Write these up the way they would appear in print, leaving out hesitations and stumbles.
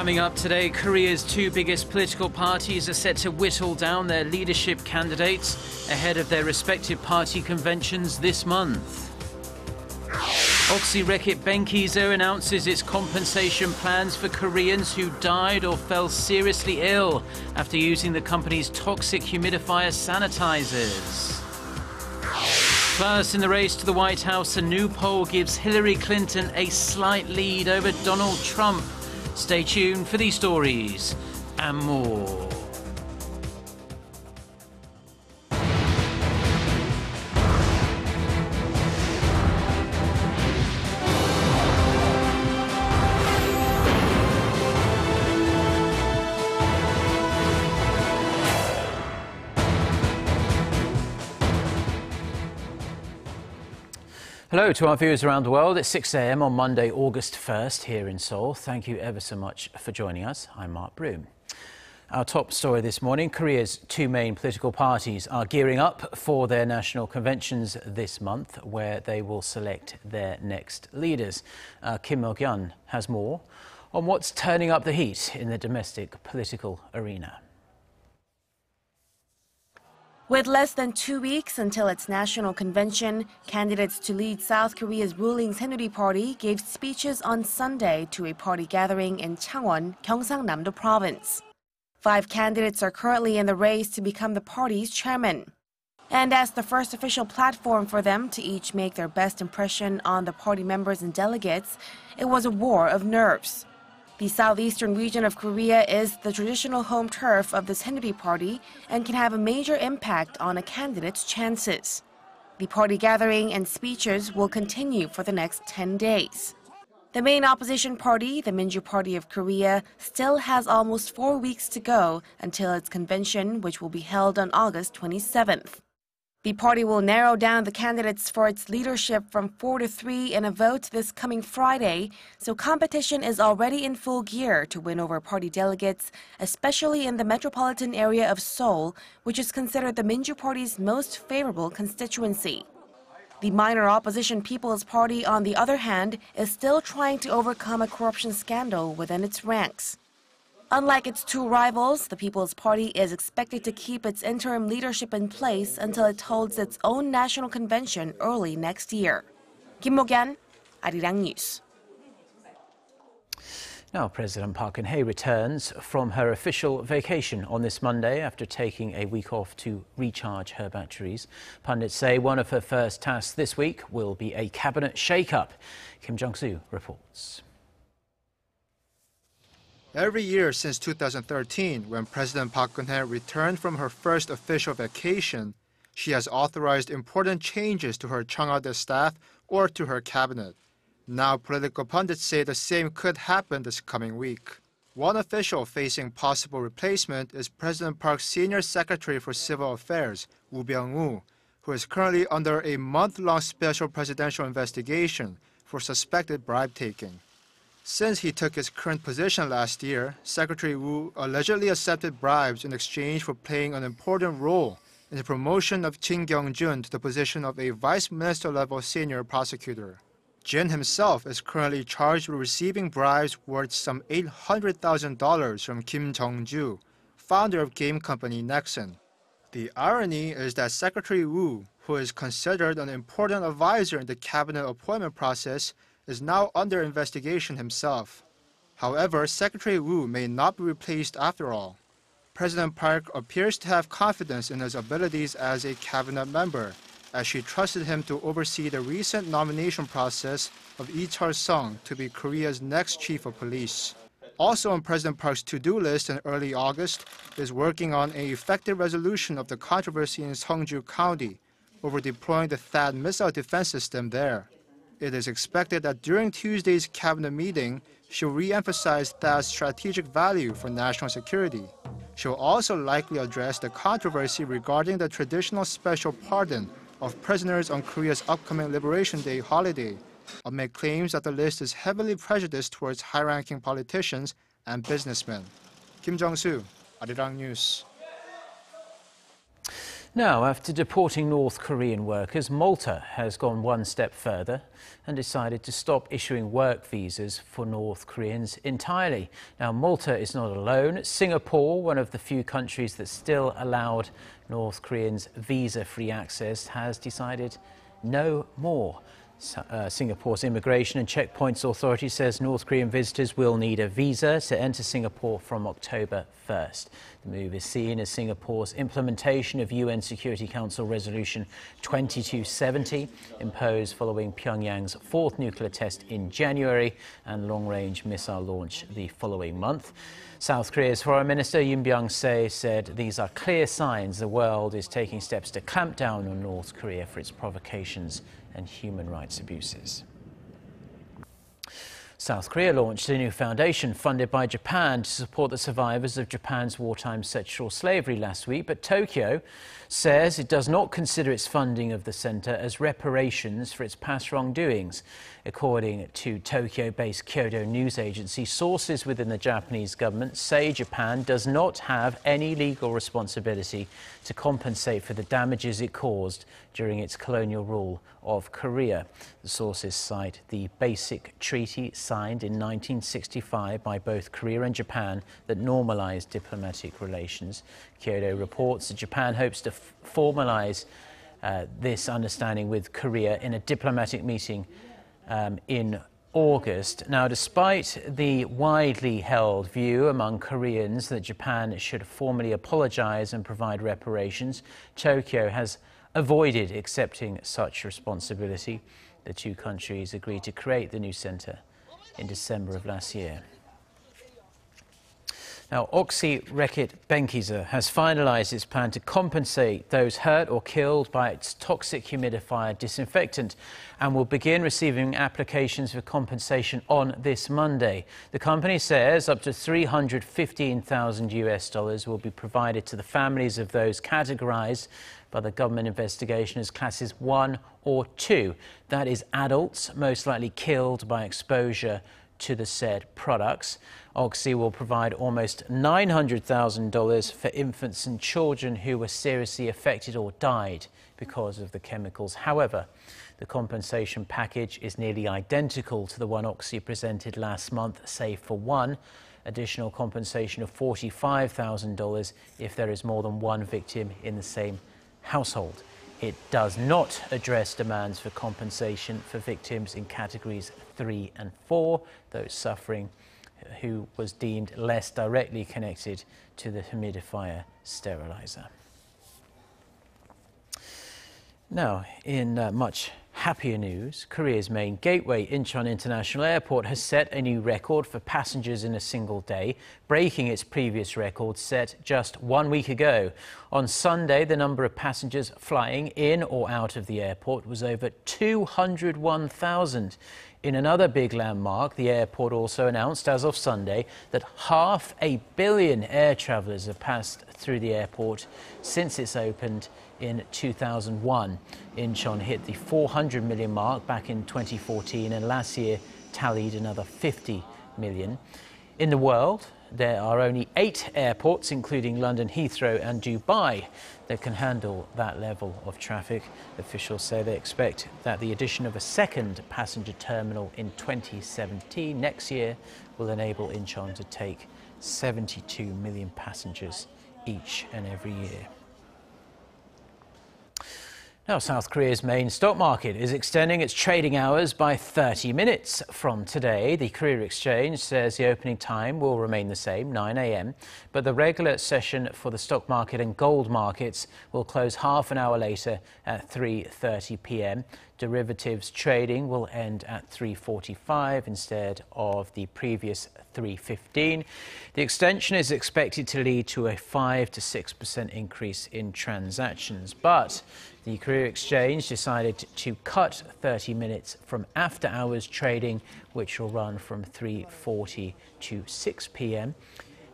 Coming up today, Korea's two biggest political parties are set to whittle down their leadership candidates ahead of their respective party conventions this month. Oxy-Reckitt Benkiso announces its compensation plans for Koreans who died or fell seriously ill after using the company's toxic humidifier sanitizers. Plus, in the race to the White House, a new poll gives Hillary Clinton a slight lead over Donald Trump. Stay tuned for these stories and more. Hello to our viewers around the world. It's 6 a.m. on Monday, August 1st here in Seoul. Thank you ever so much for joining us. I'm Mark Broom. Our top story this morning, Korea's two main political parties are gearing up for their national conventions this month, where they will select their next leaders. Kim Mok-yeon has more on what's turning up the heat in the domestic political arena. With less than 2 weeks until its national convention, candidates to lead South Korea's ruling Saenuri Party gave speeches on Sunday to a party gathering in Changwon, Gyeongsang-namdo Province. 5 candidates are currently in the race to become the party's chairman. And as the first official platform for them to each make their best impression on the party members and delegates, it was a war of nerves. The southeastern region of Korea is the traditional home turf of the Saenuri Party and can have a major impact on a candidate's chances. The party gathering and speeches will continue for the next 10 days. The main opposition party, the Minju Party of Korea, still has almost 4 weeks to go until its convention, which will be held on August 27th. The party will narrow down the candidates for its leadership from 4 to 3 in a vote this coming Friday, so competition is already in full gear to win over party delegates, especially in the metropolitan area of Seoul, which is considered the Minju Party's most favorable constituency. The minor opposition People's Party, on the other hand, is still trying to overcome a corruption scandal within its ranks. Unlike its two rivals, the People's Party is expected to keep its interim leadership in place until it holds its own national convention early next year. Kim Mok-yeon, Arirang News. Now, President Park Geun-hye returns from her official vacation on this Monday after taking a week off to recharge her batteries. Pundits say one of her first tasks this week will be a cabinet shakeup. Kim Jung-soo reports. Every year since 2013, when President Park Geun-hye returned from her first official vacation, she has authorized important changes to her Cheongwade staff or to her cabinet. Now political pundits say the same could happen this coming week. One official facing possible replacement is President Park's Senior Secretary for Civil Affairs, Woo Byung-woo, who is currently under a month-long special presidential investigation for suspected bribe-taking. Since he took his current position last year, Secretary Woo allegedly accepted bribes in exchange for playing an important role in the promotion of Jin Kyung-jun to the position of a vice minister-level senior prosecutor. Jin himself is currently charged with receiving bribes worth some $800,000 from Kim Jong-ju, founder of game company Nexon. The irony is that Secretary Woo, who is considered an important advisor in the cabinet appointment process, is now under investigation himself. However, Secretary Woo may not be replaced after all. President Park appears to have confidence in his abilities as a cabinet member, as she trusted him to oversee the recent nomination process of Lee Chul-sung to be Korea's next chief of police. Also on President Park's to-do list in early August is working on an effective resolution of the controversy in Seongju County over deploying the THAAD missile defense system there. It is expected that during Tuesday's cabinet meeting, she'll re-emphasize THAAD's strategic value for national security. She'll also likely address the controversy regarding the traditional special pardon of prisoners on Korea's upcoming Liberation Day holiday, amid claims that the list is heavily prejudiced towards high-ranking politicians and businessmen. Kim Jung-soo, Arirang News. Now, after deporting North Korean workers, Malta has gone one step further and decided to stop issuing work visas for North Koreans entirely. Now, Malta is not alone. Singapore, one of the few countries that still allowed North Koreans visa-free access, has decided no more. Singapore's Immigration and Checkpoints Authority says North Korean visitors will need a visa to enter Singapore from October 1st. The move is seen as Singapore's implementation of UN Security Council Resolution 2270, imposed following Pyongyang's fourth nuclear test in January and long-range missile launch the following month. South Korea's Foreign Minister Yoon Byung-se said these are clear signs the world is taking steps to clamp down on North Korea for its provocations and human rights abuses. South Korea launched a new foundation funded by Japan to support the survivors of Japan's wartime sexual slavery last week, but Tokyo says it does not consider its funding of the centre as reparations for its past wrongdoings. According to Tokyo-based Kyodo news agency, sources within the Japanese government say Japan does not have any legal responsibility to compensate for the damages it caused during its colonial rule of Korea. The sources cite the Basic Treaty signed in 1965 by both Korea and Japan that normalized diplomatic relations. Kyodo reports that Japan hopes to formalize this understanding with Korea in a diplomatic meeting in August. Now, despite the widely held view among Koreans that Japan should formally apologize and provide reparations, Tokyo has avoided accepting such responsibility. The two countries agreed to create the new centre in December of last year. Now, Oxy Reckitt Benckiser has finalised its plan to compensate those hurt or killed by its toxic humidifier disinfectant and will begin receiving applications for compensation on this Monday. The company says up to $315,000 will be provided to the families of those categorised by the government investigation as classes 1 or 2. That is adults most likely killed by exposure to the said products. Oxy will provide almost $900,000 for infants and children who were seriously affected or died because of the chemicals. However, the compensation package is nearly identical to the one Oxy presented last month, save for one additional compensation of $45,000 if there is more than one victim in the same household. It does not address demands for compensation for victims in categories 3 and 4, those suffering who was deemed less directly connected to the humidifier sterilizer. Now, in much happier news, Korea's main gateway, Incheon International Airport, has set a new record for passengers in a single day, breaking its previous record set just 1 week ago. On Sunday, the number of passengers flying in or out of the airport was over 201,000. In another big landmark, the airport also announced as of Sunday that 500 million air travellers have passed through the airport since it's opened in 2001. Incheon hit the 400 million mark back in 2014 and last year tallied another 50 million. In the world, there are only 8 airports, including London Heathrow and Dubai, that can handle that level of traffic. Officials say they expect that the addition of a second passenger terminal in 2017, next year, will enable Incheon to take 72 million passengers each and every year. Now, South Korea's main stock market is extending its trading hours by 30 minutes from today. The Korea Exchange says the opening time will remain the same, 9 a.m., but the regular session for the stock market and gold markets will close half an hour later at 3:30 p.m. Derivatives trading will end at 3:45 instead of the previous 3:15. The extension is expected to lead to a 5 to 6% increase in transactions, but the Korea Exchange decided to cut 30 minutes from after-hours trading, which will run from 3:40 to 6 p.m.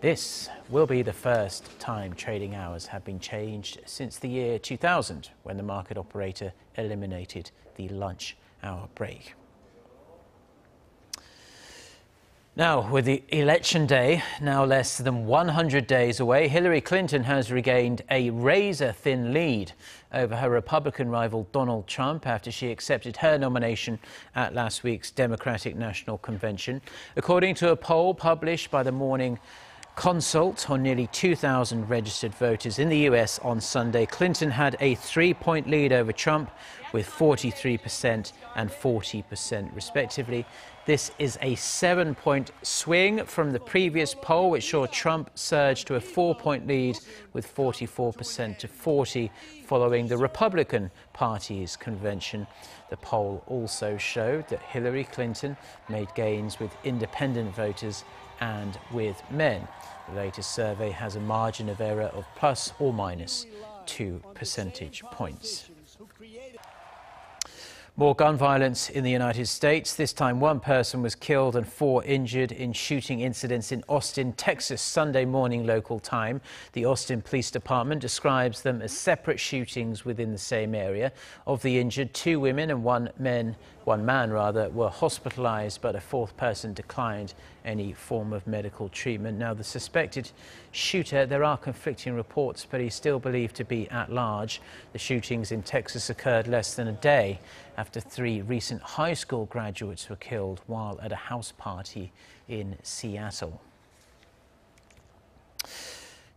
This will be the first time trading hours have been changed since the year 2000, when the market operator eliminated the lunch hour break. Now, with the election day now less than 100 days away, Hillary Clinton has regained a razor-thin lead over her Republican rival Donald Trump after she accepted her nomination at last week's Democratic National Convention. According to a poll published by the Morning Consult on nearly 2,000 registered voters in the US on Sunday, Clinton had a 3-point lead over Trump with 43% and 40% respectively. This is a 7-point swing from the previous poll, which saw Trump surge to a 4-point lead with 44% to 40% following the Republican Party's convention. The poll also showed that Hillary Clinton made gains with independent voters and with men. The latest survey has a margin of error of plus or minus 2 percentage points. More gun violence in the United States. This time, 1 person was killed and 4 injured in shooting incidents in Austin, Texas, Sunday morning local time. The Austin Police Department describes them as separate shootings within the same area. Of the injured, 2 women and 1 man were hospitalized, but a 4th person declined any form of medical treatment. Now, the suspected shooter, there are conflicting reports, but he's still believed to be at large. The shootings in Texas occurred less than a day after 3 recent high school graduates were killed while at a house party in Seattle.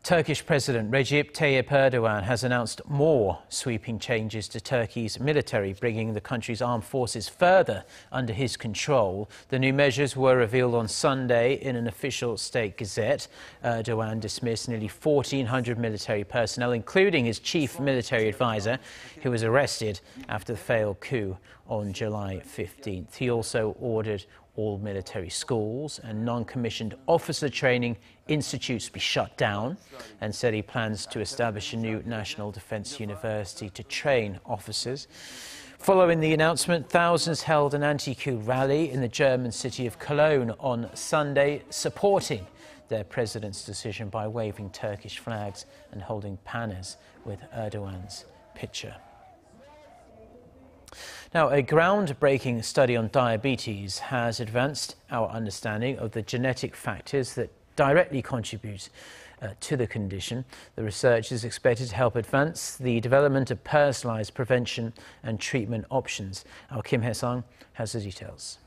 Turkish President Recep Tayyip Erdogan has announced more sweeping changes to Turkey's military, bringing the country's armed forces further under his control. The new measures were revealed on Sunday in an official state gazette. Erdogan dismissed nearly 1,400 military personnel, including his chief military advisor, who was arrested after the failed coup on July 15th. He also ordered all military schools and non-commissioned officer training institutes be shut down, and said he plans to establish a new national defense university to train officers. Following the announcement, thousands held an anti-coup rally in the German city of Cologne on Sunday, supporting their president's decision by waving Turkish flags and holding banners with Erdogan's picture. Now, a groundbreaking study on diabetes has advanced our understanding of the genetic factors that directly contribute to the condition. The research is expected to help advance the development of personalized prevention and treatment options. Our Kim Hae-sung has the details.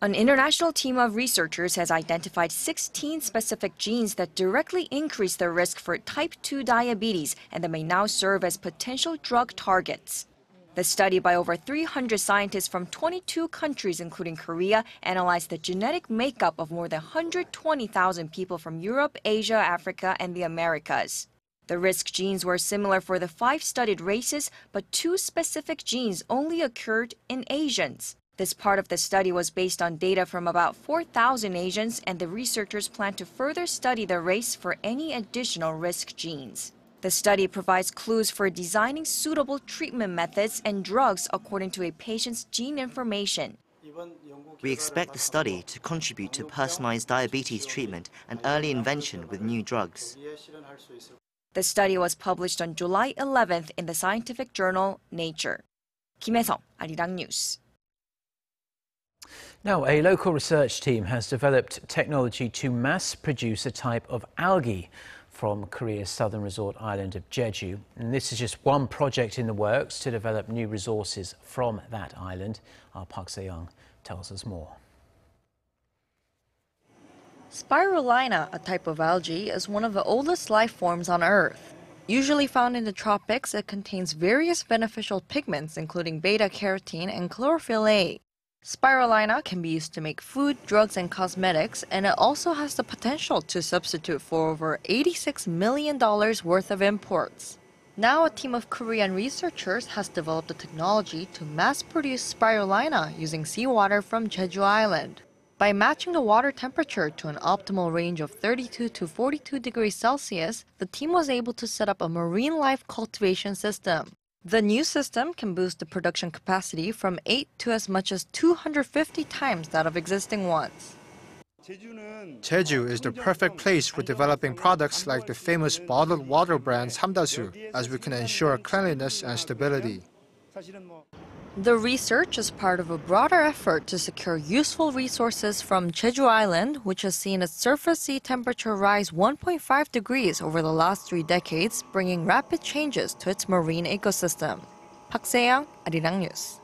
An international team of researchers has identified 16 specific genes that directly increase the risk for type 2 diabetes and that may now serve as potential drug targets. The study by over 300 scientists from 22 countries, including Korea, analyzed the genetic makeup of more than 120,000 people from Europe, Asia, Africa, and the Americas. The risk genes were similar for the 5 studied races, but 2 specific genes only occurred in Asians. This part of the study was based on data from about 4,000 Asians, and the researchers plan to further study the race for any additional risk genes. The study provides clues for designing suitable treatment methods and drugs according to a patient's gene information. We expect the study to contribute to personalized diabetes treatment and early invention with new drugs. The study was published on July 11th in the scientific journal Nature. Kim Hae-sung, Arirang News. Now, a local research team has developed technology to mass produce a type of algae from Korea's southern resort island of Jeju. And this is just one project in the works to develop new resources from that island. Our Park Se-young tells us more. Spirulina, a type of algae, is one of the oldest life forms on Earth. Usually found in the tropics, it contains various beneficial pigments, including beta-carotene and chlorophyll A. Spirulina can be used to make food, drugs, and cosmetics, and it also has the potential to substitute for over $86 million worth of imports. Now, a team of Korean researchers has developed a technology to mass-produce spirulina using seawater from Jeju Island. By matching the water temperature to an optimal range of 32 to 42 degrees Celsius, the team was able to set up a marine life cultivation system. The new system can boost the production capacity from 8 to as much as 250 times that of existing ones. Jeju is the perfect place for developing products like the famous bottled water brand Samdasu, as we can ensure cleanliness and stability. The research is part of a broader effort to secure useful resources from Jeju Island, which has seen its surface sea temperature rise 1.5 degrees over the last 3 decades, bringing rapid changes to its marine ecosystem. Park Se-young, Arirang News.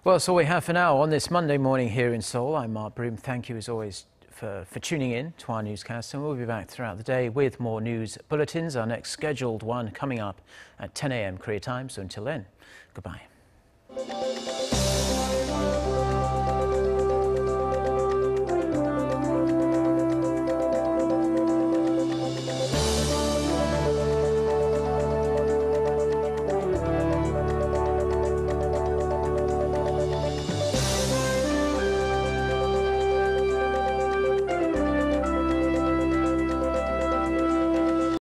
Well, that's all we have for now on this Monday morning here in Seoul. I'm Mark Broom. Thank you as always for tuning in to our newscast, and we'll be back throughout the day with more news bulletins. Our next scheduled one coming up at 10 a.m. Korea time. So until then, goodbye.